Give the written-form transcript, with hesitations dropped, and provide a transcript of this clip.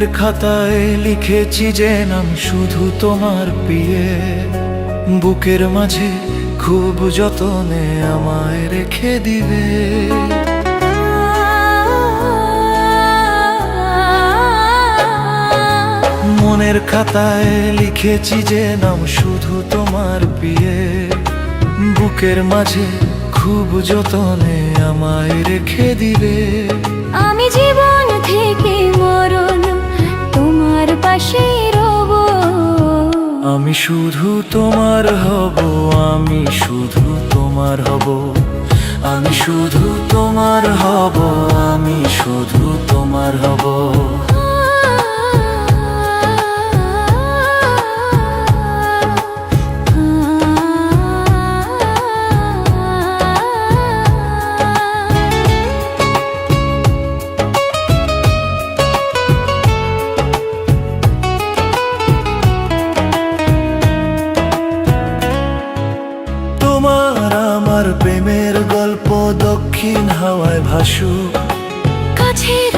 মনের খাতায় লিখেছি যে নাম শুধু তোমার প্রিয়ে, বুকের মাঝে খুব যতনে আমায় রেখে দিবে। মনের খাতায় লিখেছি যে নাম শুধু তোমার প্রিয়ে, বুকের মাঝে খুব যতনে আমায় রেখে দিবে। আমি জীবন থেকে মরণ তোমার পাশে রব। আমি শুধু তোমার হব, আমি শুধু তোমার হব, আমি শুধু তোমার হব, আমি শুধু তোমার হব। তোমার আমার প্রেমের গল্প দক্ষিণ হাওয়ায় ভাসুক, কাছের